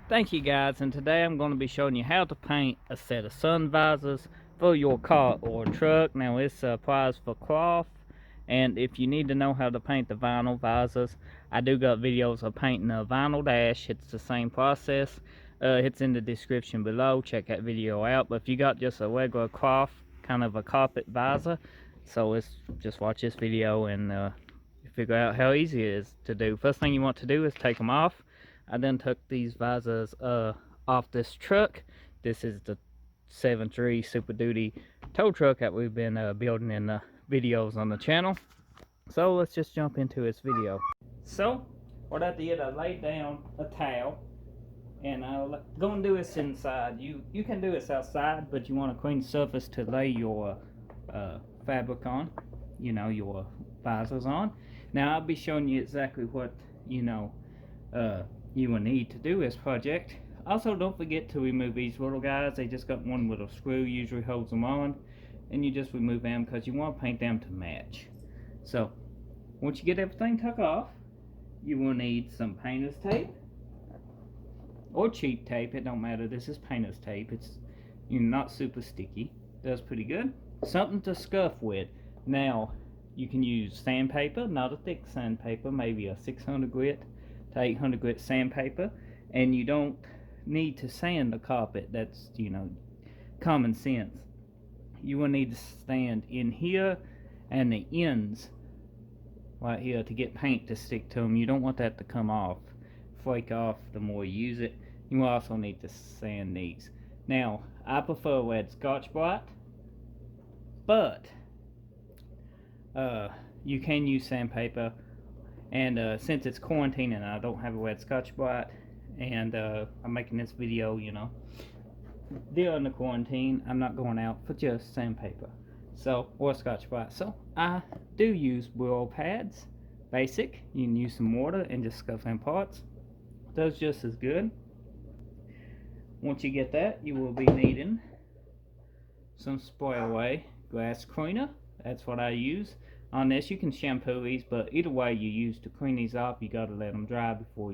Thank you guys, and today I'm going to be showing you how to paint a set of sun visors for your car or truck. Now this applies for cloth, and if you need to know how to paint the vinyl visors, I do got videos of painting a vinyl dash. It's the same process. It's in the description below. Check that video out. But if you got just a regular cloth, kind of a carpet visor, so it's just watch this video and figure out how easy it is to do. First thing you want to do is take them off. I then took these visors off this truck. This is the 7.3 Super Duty tow truck that we've been building in the videos on the channel. So let's just jump into this video. So what I did, I laid down a towel, and I'm going to do this inside. You can do this outside, but you want a clean surface to lay your fabric on, your visors on. Now I'll be showing you exactly what you will need to do this project. Also, don't forget to remove these little guys. They just got one little screw, usually holds them on, and you just remove them because you want to paint them to match. So once you get everything took off, you will need some painter's tape or cheap tape. It don't matter. This is painter's tape. It's not super sticky. Does pretty good. Something to scuff with. Now you can use sandpaper, not a thick sandpaper, maybe a 600 grit to 800 grit sandpaper, and you don't need to sand the carpet. That's common sense. You will need to sand in here and the ends right here to get paint to stick to them. You don't want that to come off, flake off the more you use it. You will also need to sand these. Now I prefer red Scotch-Brite, but you can use sandpaper. And since it's quarantine and I don't have a red Scotch-Brite, and I'm making this video, during the quarantine, I'm not going out for just sandpaper, or Scotch-Brite. So I do use wheel pads, basic. You can use some water and just scuff in parts. Does just as good. Once you get that, you will be needing some spray away grass cleaner. That's what I use. On this, you can shampoo these, but either way you use to clean these off, you got to let them dry before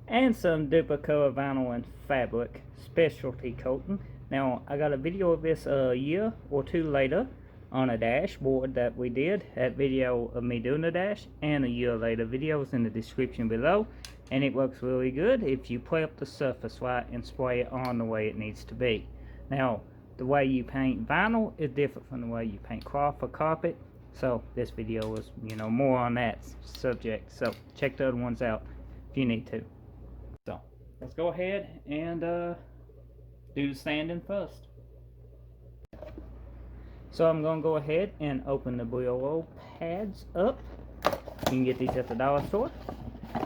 and some Duplicolor vinyl and fabric specialty coating. Now I got a video of this a year or two later on a dashboard that we did. That video of me doing the dash and a year later video is in the description below, and it works really good if you play up the surface right and spray it on the way it needs to be. Now the way you paint vinyl is different from the way you paint cloth or carpet, so this video is more on that subject. So check the other ones out if you need to. So let's go ahead and do the sanding first. So I'm going to go ahead and open the Brillo pads up. You can get these at the dollar store,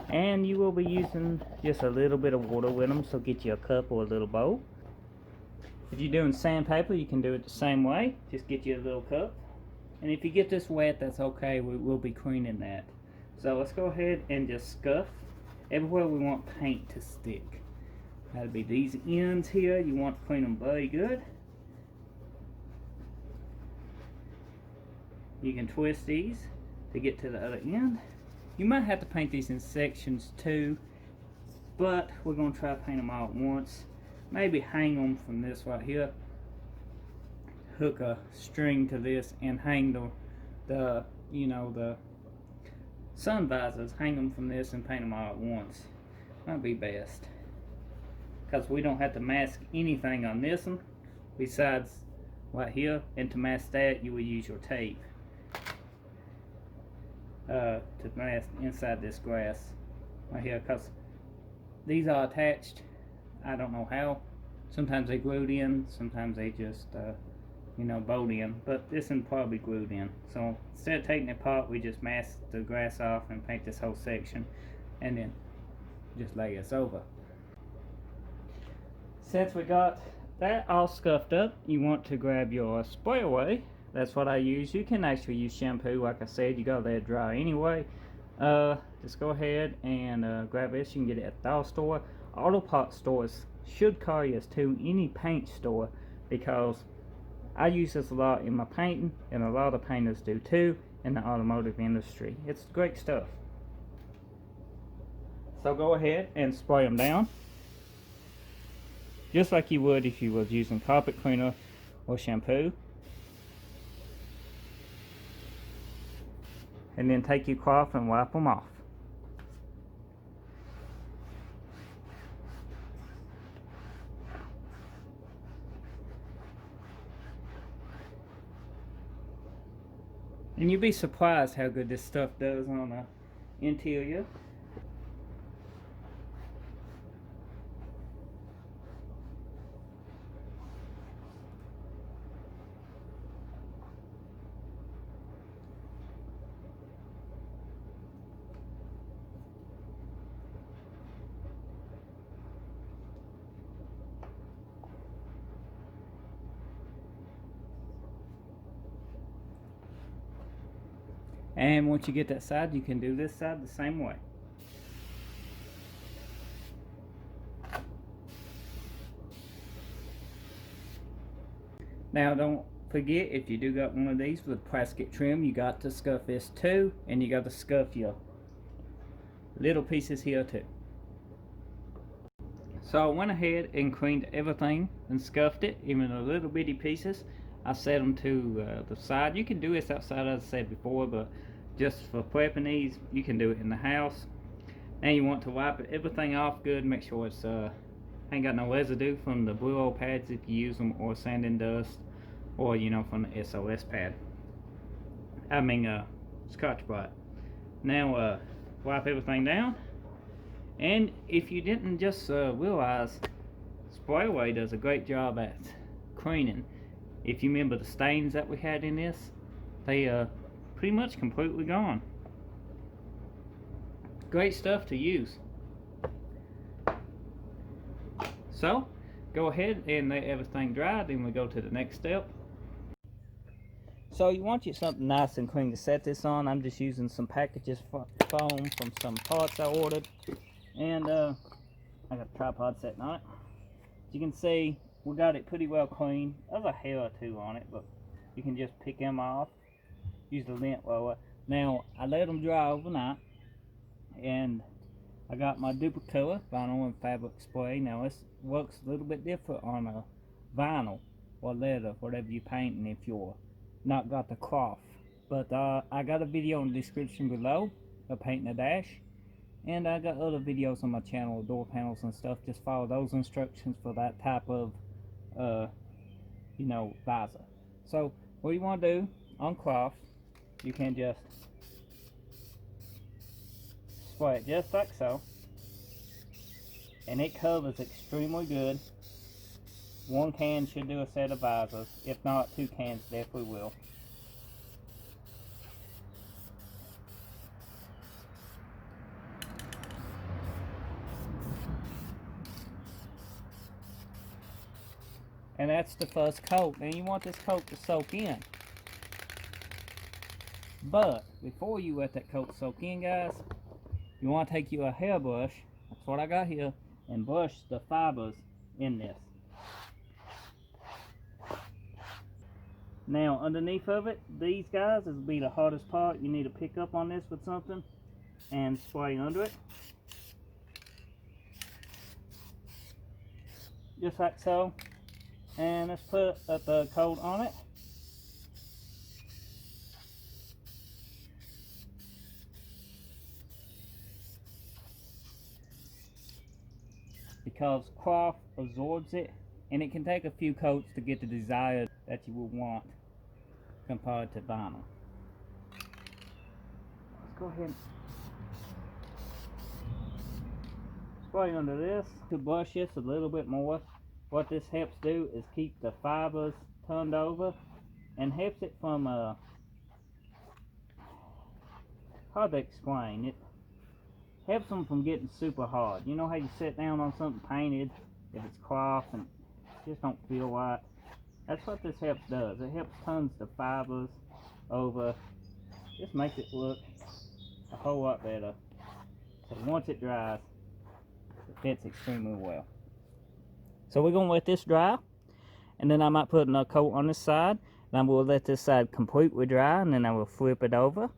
and you will be using just a little bit of water with them, so get you a cup or a little bowl. If you're doing sandpaper, you can do it the same way. Just get you a little cup. And if you get this wet, that's okay. We'll be cleaning that. So let's go ahead and just scuff everywhere we want paint to stick. That'll be these ends here. You want to clean them very good. You can twist these to get to the other end. You might have to paint these in sections too, but we're going to try to paint them all at once. Maybe hang them from this right here, hook a string to this and hang the sun visors, hang them from this and paint them all at once. Might be best, because we don't have to mask anything on this one besides right here, and to mask that you will use your tape to mask inside this grass right here, because these are attached. I don't know how. Sometimes they glued in, sometimes they just bowed in, but this one probably glued in. So instead of taking it apart, we just mask the grass off and paint this whole section, and then just lay this over. Since we got that all scuffed up, you want to grab your spray away. That's what I use. You can actually use shampoo, like I said. You gotta let it dry anyway. Just go ahead and grab this. You can get it at the dollar store. Auto parts stores should carry us to any paint store, because I use this a lot in my painting, and a lot of painters do too in the automotive industry. It's great stuff. So go ahead and spray them down, just like you would if you was using carpet cleaner or shampoo. And then take your cloth and wipe them off. And you'd be surprised how good this stuff does on the interior. And once you get that side, you can do this side the same way. Now don't forget, if you do got one of these with plastic trim, you got to scuff this too, and you got to scuff your little pieces here too. So I went ahead and cleaned everything and scuffed it, even the little bitty pieces. I set them to the side. You can do this outside, as I said before, but just for prepping these, you can do it in the house. Now you want to wipe everything off good. Make sure it's ain't got no residue from the blue oil pads if you use them, or sand and dust, or you know, from the SOS pad. I mean Scotch-Brite. Now wipe everything down. And if you didn't just realize, Spray Away does a great job at cleaning. If you remember the stains that we had in this, they pretty much completely gone. Great stuff to use. So go ahead and let everything dry, then we go to the next step. So you want you something nice and clean to set this on. I'm just using some packages foam from some parts I ordered, and I got a tripod setting on it. As you can see, we got it pretty well clean. There's a hair or two on it, but you can just pick them off. Use the lint roller. Now I let them dry overnight, and I got my Duplicolor vinyl and fabric spray. Now this works a little bit different on a vinyl or leather, whatever you're painting, if you're not got the cloth. But I got a video in the description below of painting a dash, and I got other videos on my channel of door panels and stuff. Just follow those instructions for that type of you know, visor. So what you want to do on cloth, you can just spray it just like so, and it covers extremely good. One can should do a set of visors. If not, 2 cans definitely will. And that's the first coat. Now you want this coat to soak in. But before you let that coat soak in, guys, you want to take you a hairbrush, that's what I got here, and brush the fibers in this. Now underneath of it, these guys, this will be the hardest part. You need to pick up on this with something and spray under it. Just like so. And let's put the coat on it. Because cloth absorbs it, and it can take a few coats to get the desired that you will want compared to vinyl. Let's go ahead and spray under this. To brush this a little bit more, what this helps do is keep the fibers turned over, and helps it from hard to explain. It helps them from getting super hard. You know how you sit down on something painted, if it's cloth and it just don't feel right? That's what this helps does. It helps turns the fibers over. Just makes it look a whole lot better. So once it dries, it fits extremely well. So we're going to let this dry, and then I might put another coat on this side, and I will let this side completely dry, and then I will flip it over.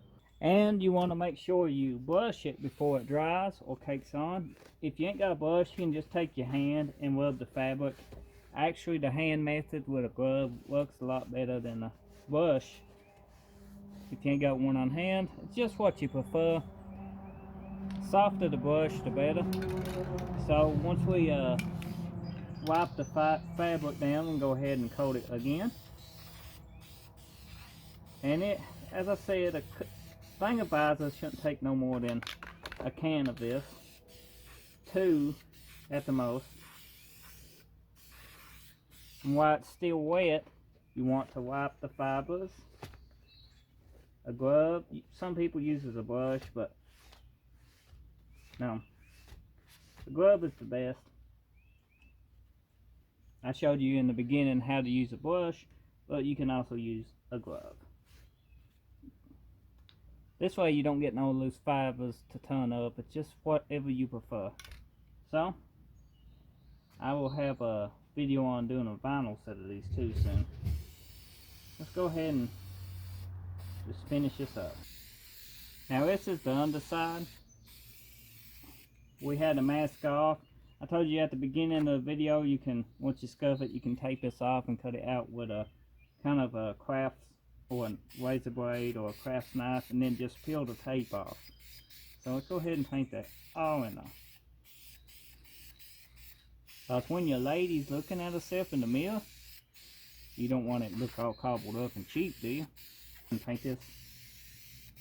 And you want to make sure you brush it before it dries or cakes on. If you ain't got a brush, you can just take your hand and rub the fabric. Actually, the hand method with a glove works a lot better than a brush. If you ain't got one on hand, it's just what you prefer. Softer the brush, the better. So once we wipe the fabric down, and go ahead and coat it again. And it, as I said, a thing of VISORS shouldn't take no more than a can of this, 2 at the most. And while it's still wet, you want to wipe the fibers. A glove, some people use as a brush, but no, the glove is the best. I showed you in the beginning how to use a brush, but you can also use a glove. This way you don't get no loose fibers to turn up. It's just whatever you prefer. So, I will have a video on doing a vinyl set of these too soon. Let's go ahead and just finish this up. Now this is the underside. We had the mask off. I told you at the beginning of the video, you can, once you scuff it, you can tape this off and cut it out with a kind of a crafts or a razor blade or a crafts knife, and then just peel the tape off. So let's go ahead and paint that all in there. Like when your lady's looking at herself in the mirror, you don't want it to look all cobbled up and cheap, do you? And paint this,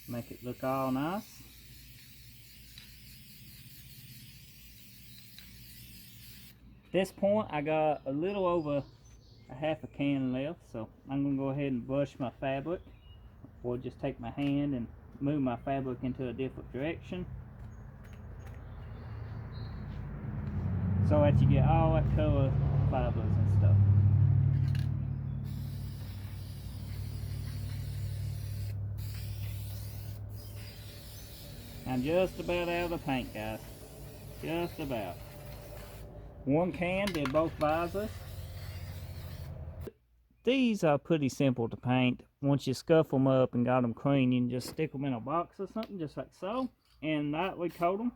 make it look all nice. At this point, I got a little over a half a can left, so I'm going to go ahead and brush my fabric, or just take my hand and move my fabric into a different direction, so that you get all that color fibers and stuff. I'm just about out of paint, guys. Just about. One can did both visors. These are pretty simple to paint. Once you scuff them up and got them clean, you can just stick them in a box or something, just like so, and lightly coat them.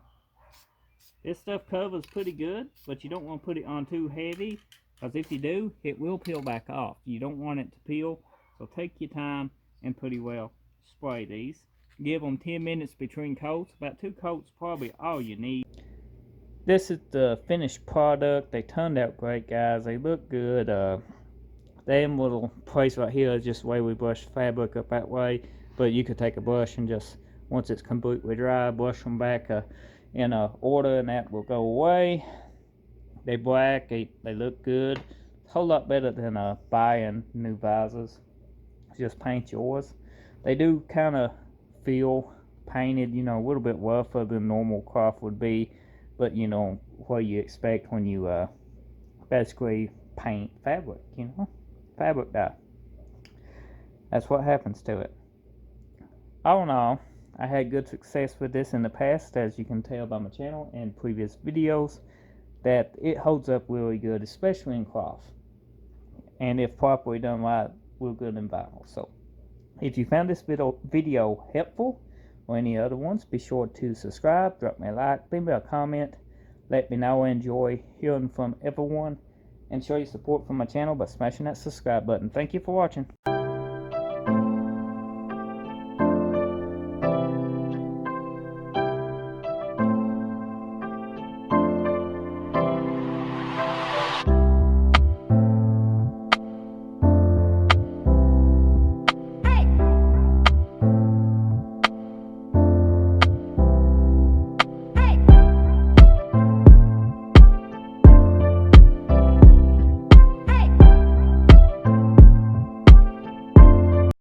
This stuff covers pretty good, but you don't want to put it on too heavy, because if you do, it will peel back off. You don't want it to peel, so take your time and pretty well spray these. Give them 10 minutes between coats. About 2 coats probably all you need. This is the finished product. They turned out great, guys. They look good. Them little place right here is just the way we brush fabric up that way, but you could take a brush and just, once it's completely dry, brush them back in a order, and that will go away. They black, they look good. A whole lot better than buying new visors. Just paint yours. They do kind of feel painted, you know, a little bit rougher than normal cloth would be, but you know what you expect when you basically paint fabric, you know, fabric dye. That's what happens to it. All in all, I had good success with this in the past, as you can tell by my channel and previous videos, that it holds up really good, especially in cloth, and if properly done right, real good in vinyl. So if you found this video helpful, or any other ones, be sure to subscribe, drop me a like, leave me a comment, let me know I enjoy hearing from everyone, and show your support for my channel by smashing that subscribe button. Thank you for watching.